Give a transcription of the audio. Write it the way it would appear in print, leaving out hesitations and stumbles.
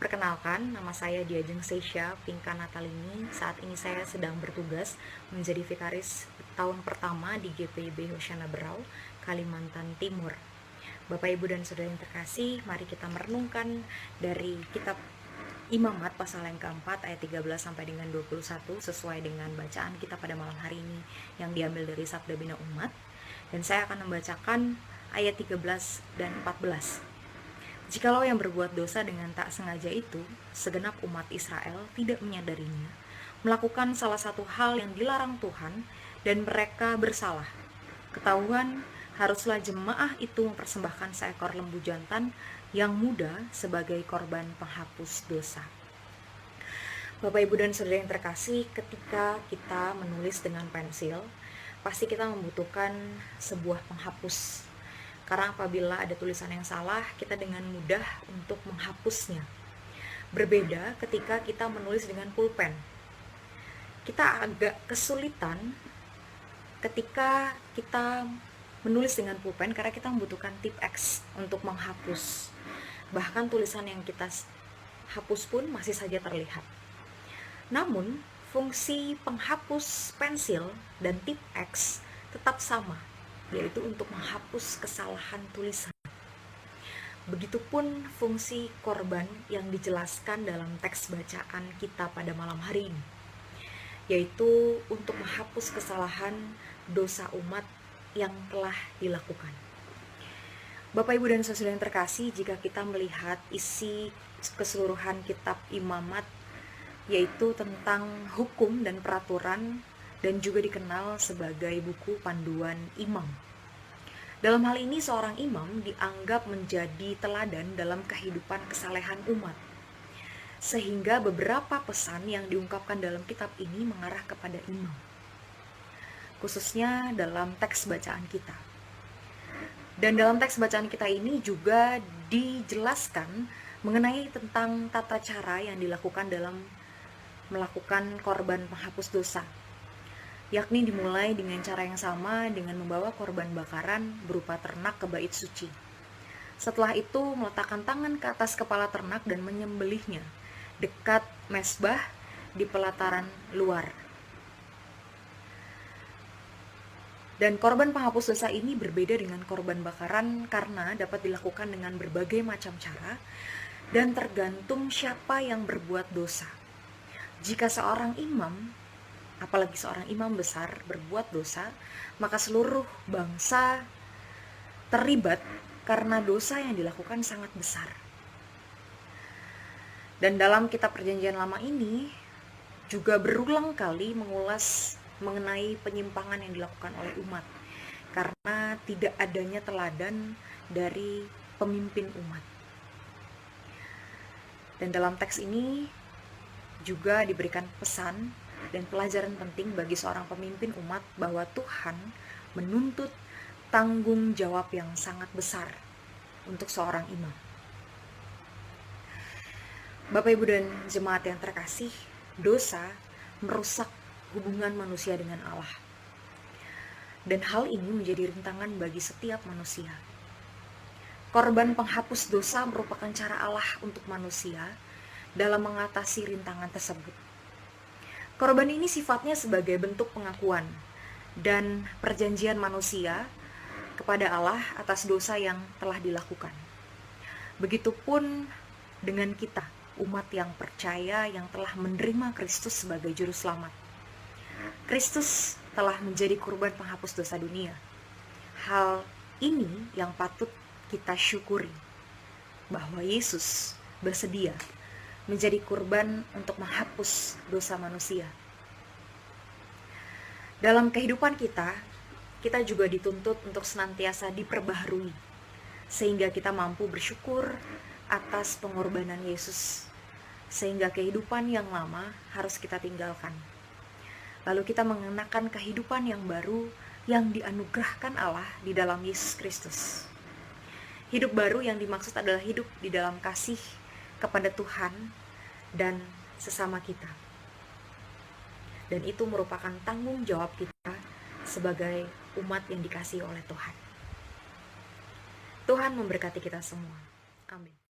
Perkenalkan, nama saya Diajeng Seisha Pinka Natalini. Saat ini saya sedang bertugas menjadi vikaris tahun pertama di GPIB Hosiana Berau, Kalimantan Timur. Bapak, Ibu, dan Saudara yang terkasih, mari kita merenungkan dari kitab Imamat pasal yang keempat ayat 13 sampai dengan 21 sesuai dengan bacaan kita pada malam hari ini yang diambil dari Sabda Bina Umat. Dan saya akan membacakan ayat 13 dan 14. Jikalau yang berbuat dosa dengan tak sengaja itu, segenap umat Israel tidak menyadarinya, melakukan salah satu hal yang dilarang Tuhan, dan mereka bersalah. Ketahuan, haruslah jemaah itu mempersembahkan seekor lembu jantan yang muda sebagai korban penghapus dosa. Bapak, Ibu, dan Saudara yang terkasih, ketika kita menulis dengan pensil, pasti kita membutuhkan sebuah penghapus. Karena apabila ada tulisan yang salah, kita dengan mudah untuk menghapusnya. Berbeda ketika kita menulis dengan pulpen. Kita agak kesulitan ketika kita menulis dengan pulpen karena kita membutuhkan tip X untuk menghapus. Bahkan tulisan yang kita hapus pun masih saja terlihat. Namun, fungsi penghapus pensil dan tip X tetap sama, yaitu untuk menghapus kesalahan tulisan. Begitupun fungsi korban yang dijelaskan dalam teks bacaan kita pada malam hari ini, yaitu untuk menghapus kesalahan dosa umat yang telah dilakukan. Bapak, Ibu, dan Saudara yang terkasih, jika kita melihat isi keseluruhan kitab Imamat, yaitu tentang hukum dan peraturan, dan juga dikenal sebagai buku panduan imam. Dalam hal ini, seorang imam dianggap menjadi teladan dalam kehidupan kesalehan umat, sehingga beberapa pesan yang diungkapkan dalam kitab ini mengarah kepada imam, khususnya dalam teks bacaan kita. Dan dalam teks bacaan kita ini juga dijelaskan mengenai tentang tata cara yang dilakukan dalam melakukan korban penghapus dosa, yakni dimulai dengan cara yang sama dengan membawa korban bakaran berupa ternak ke bait suci. Setelah itu meletakkan tangan ke atas kepala ternak dan menyembelihnya dekat mesbah di pelataran luar. Dan korban penghapus dosa ini berbeda dengan korban bakaran karena dapat dilakukan dengan berbagai macam cara dan tergantung siapa yang berbuat dosa. Jika seorang imam, apalagi seorang imam besar berbuat dosa, maka seluruh bangsa terlibat karena dosa yang dilakukan sangat besar. Dan dalam kitab Perjanjian Lama ini juga berulang kali mengulas mengenai penyimpangan yang dilakukan oleh umat karena tidak adanya teladan dari pemimpin umat. Dan dalam teks ini juga diberikan pesan dan pelajaran penting bagi seorang pemimpin umat bahwa Tuhan menuntut tanggung jawab yang sangat besar untuk seorang imam. Bapak, Ibu, dan jemaat yang terkasih, dosa merusak hubungan manusia dengan Allah. Dan hal ini menjadi rintangan bagi setiap manusia. Korban penghapus dosa merupakan cara Allah untuk manusia dalam mengatasi rintangan tersebut. Korban ini sifatnya sebagai bentuk pengakuan dan perjanjian manusia kepada Allah atas dosa yang telah dilakukan. Begitupun dengan kita, umat yang percaya yang telah menerima Kristus sebagai juru selamat. Kristus telah menjadi kurban penghapus dosa dunia. Hal ini yang patut kita syukuri, bahwa Yesus bersedia menjadi kurban untuk menghapus dosa manusia. Dalam kehidupan kita juga dituntut untuk senantiasa diperbaharui, sehingga kita mampu bersyukur atas pengorbanan Yesus, sehingga kehidupan yang lama harus kita tinggalkan. Lalu kita mengenakan kehidupan yang baru yang dianugerahkan Allah di dalam Yesus Kristus. Hidup baru yang dimaksud adalah hidup di dalam kasih kepada Tuhan dan sesama kita. Dan itu merupakan tanggung jawab kita sebagai umat yang dikasihi oleh Tuhan. Tuhan memberkati kita semua. Amin.